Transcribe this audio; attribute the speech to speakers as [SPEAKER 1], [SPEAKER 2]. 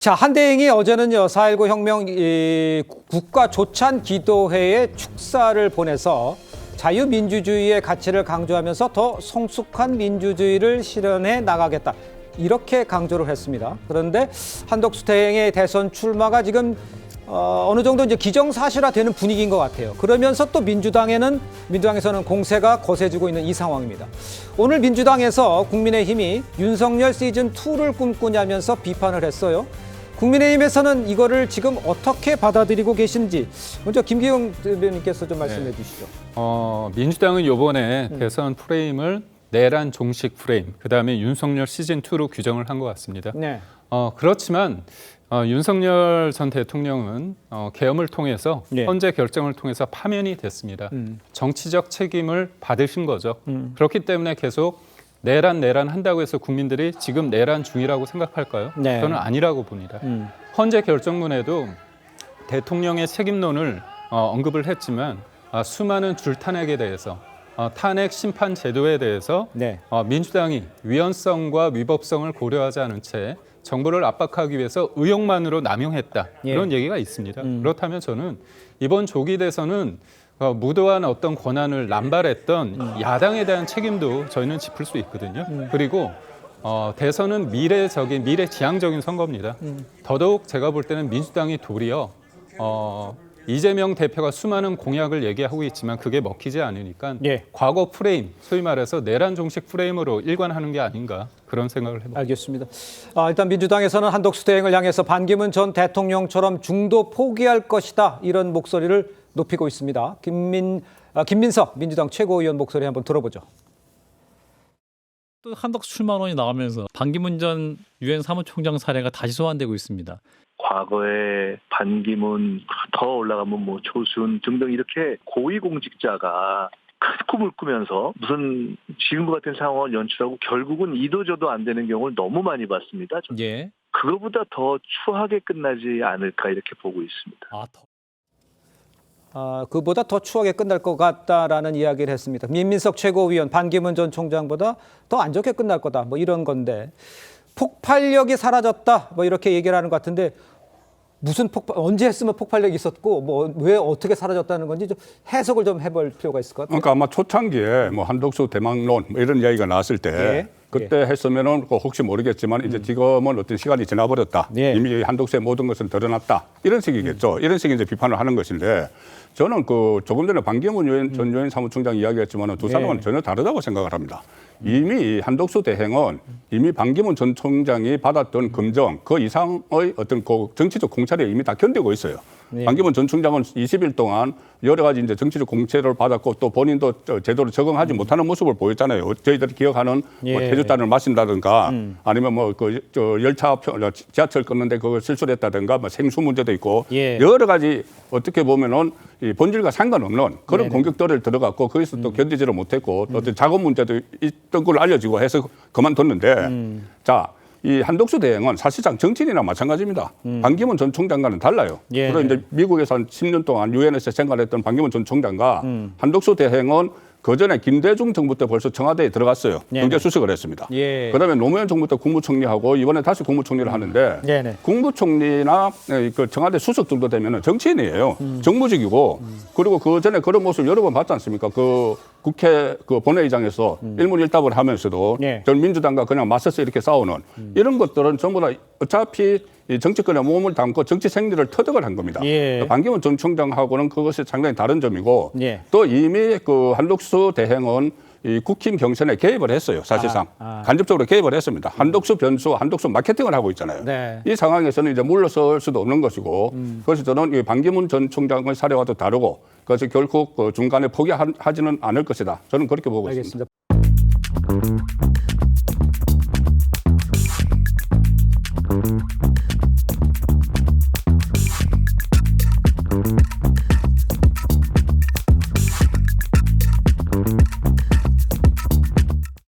[SPEAKER 1] 자, 한대행이 어제는요, 4.19 혁명 국가조찬기도회에 축사를 보내서 자유민주주의의 가치를 강조하면서 더 성숙한 민주주의를 실현해 나가겠다. 이렇게 강조를 했습니다. 그런데 한덕수 대행의 대선 출마가 지금 어느 정도 이제 기정사실화되는 분위기인 것 같아요. 그러면서 또 민주당에서는 공세가 거세지고 있는 이 상황입니다. 오늘 민주당에서 국민의힘이 윤석열 시즌2를 꿈꾸냐면서 비판을 했어요. 국민의힘에서는 이거를 지금 어떻게 받아들이고 계신지 먼저 김기용 대변인께서 좀 말씀해 주시죠.
[SPEAKER 2] 민주당은 이번에 대선 프레임을 내란 종식 프레임, 그다음에 윤석열 시즌2로 규정을 한 것 같습니다.
[SPEAKER 1] 네.
[SPEAKER 2] 그렇지만 윤석열 전 대통령은 계엄을 통해서
[SPEAKER 1] 네.
[SPEAKER 2] 헌재 결정을 통해서 파면이 됐습니다. 정치적 책임을 받으신 거죠. 그렇기 때문에 계속 내란 한다고 해서 국민들이 지금 내란 중이라고 생각할까요?
[SPEAKER 1] 네.
[SPEAKER 2] 저는 아니라고 봅니다. 헌재 결정문에도 대통령의 책임론을 언급을 했지만 수많은 줄탄핵에 대해서 탄핵 심판 제도에 대해서
[SPEAKER 1] 네.
[SPEAKER 2] 민주당이 위헌성과 위법성을 고려하지 않은 채 정부를 압박하기 위해서 의혹만으로 남용했다.
[SPEAKER 1] 예.
[SPEAKER 2] 이런 얘기가 있습니다. 그렇다면 저는 이번 조기 대선은 무도한 어떤 권한을 남발했던 야당에 대한 책임도 저희는 짚을 수 있거든요. 그리고 대선은 미래지향적인 선거입니다. 더더욱 제가 볼 때는 민주당이 도리어 이재명 대표가 수많은 공약을 얘기하고 있지만 그게 먹히지 않으니까
[SPEAKER 1] 예.
[SPEAKER 2] 과거 프레임, 소위 말해서 내란 종식 프레임으로 일관하는 게 아닌가 그런 생각을 해봅니다.
[SPEAKER 1] 알겠습니다. 일단 민주당에서는 한덕수 대행을 향해서 반기문 전 대통령처럼 중도 포기할 것이다. 이런 목소리를 높이고 있습니다. 김민석 민주당 최고위원 목소리 한번 들어보죠.
[SPEAKER 3] 또 한덕수 출마론이 나오면서 반기문 전 유엔 사무총장 사례가 다시 소환되고 있습니다.
[SPEAKER 4] 과거에 반기문 더 올라가면 뭐 조순 등등 이렇게 고위공직자가 큰 꿈을 꾸면서 무슨 지금과 같은 상황을 연출하고 결국은 이도저도 안 되는 경우를 너무 많이 봤습니다.
[SPEAKER 3] 예.
[SPEAKER 4] 그거보다 더 추하게 끝나지 않을까 이렇게 보고 있습니다.
[SPEAKER 1] 그보다 더 추하게 끝날 것 같다라는 이야기를 했습니다. 민민석 최고위원 반기문 전 총장보다 더 안 좋게 끝날 거다. 뭐 이런 건데 폭발력이 사라졌다. 뭐 이렇게 얘기를 하는 것 같은데 언제 했으면 폭발력이 있었고 뭐 왜 어떻게 사라졌다는 건지 좀 해석을 좀 해볼 필요가 있을 것 같아요.
[SPEAKER 5] 그러니까 아마 초창기에 뭐 한덕수 대망론 뭐 이런 이야기가 나왔을 때
[SPEAKER 1] 예.
[SPEAKER 5] 그때 했으면은 혹시 모르겠지만 이제 지금은 어떤 시간이 지나버렸다.
[SPEAKER 1] 예.
[SPEAKER 5] 이미 한덕수의 모든 것은 드러났다. 이런 식이겠죠. 이런 식의 이제 비판을 하는 것인데 저는 조금 전에 반기문 전 유엔 사무총장 이야기했지만 두 사람은
[SPEAKER 1] 예.
[SPEAKER 5] 전혀 다르다고 생각을 합니다. 이미 한덕수 대행은 이미 반기문 전 총장이 받았던 검정 그 이상의 어떤 정치적 공차를 이미 다 견디고 있어요.
[SPEAKER 1] 예.
[SPEAKER 5] 반기문 전 총장은 20일 동안 여러 가지 이제 정치적 공채를 받았고 또 본인도 제대로 적응하지 못하는 모습을 보였잖아요. 저희들이 기억하는
[SPEAKER 1] 예.
[SPEAKER 5] 뭐 태주단을 마신다든가 아니면 뭐 지하철 끊는데 그걸 실수를 했다든가 뭐 생수 문제도 있고
[SPEAKER 1] 예.
[SPEAKER 5] 여러 가지 어떻게 보면은 이 본질과 상관없는 그런
[SPEAKER 1] 네네.
[SPEAKER 5] 공격들을 들어갔고 거기서 또 견디지를 못했고 또 어떤 작업 문제도 있던 걸로 알려지고 해서 그만뒀는데 자. 이 한덕수 대행은 사실상 정치인이나 마찬가지입니다. 반기문 전 총장과는 달라요.
[SPEAKER 1] 예.
[SPEAKER 5] 그리고 이제 미국에서 한 10년 동안 유엔에서 생활했던 반기문 전 총장과 한덕수 대행은 그 전에 김대중 정부 때 벌써 청와대에 들어갔어요.
[SPEAKER 1] 네네.
[SPEAKER 5] 경제수석을 했습니다.
[SPEAKER 1] 예.
[SPEAKER 5] 그다음에 노무현 정부 때 국무총리하고 이번에 다시 국무총리를 하는데
[SPEAKER 1] 네네.
[SPEAKER 5] 국무총리나 그 청와대 수석 정도 되면 정치인이에요. 정무직이고 그리고 그 전에 그런 모습을 여러 번 봤지 않습니까? 그 국회 그 본회의장에서 일문일답을 하면서도
[SPEAKER 1] 네.
[SPEAKER 5] 전 민주당과 그냥 맞서서 이렇게 싸우는 이런 것들은 전부 다 어차피 이 정치권에 몸을 담고 정치 생리를 터득을 한 겁니다.
[SPEAKER 1] 예.
[SPEAKER 5] 반기문 전 총장하고는 그것이 상당히 다른 점이고
[SPEAKER 1] 예.
[SPEAKER 5] 또 이미 그 한덕수 대행은 이 국힘 경선에 개입을 했어요. 사실상 간접적으로 개입을 했습니다. 한덕수 변수, 한덕수 마케팅을 하고 있잖아요.
[SPEAKER 1] 네.
[SPEAKER 5] 이 상황에서는 이제 물러설 수도 없는 것이고 그래서 저는 이 반기문 전 총장의 사례와도 다르고 그래서 결국 그 중간에 포기하지는 않을 것이다. 저는 그렇게 보고 있습니다.
[SPEAKER 1] 알겠습니다.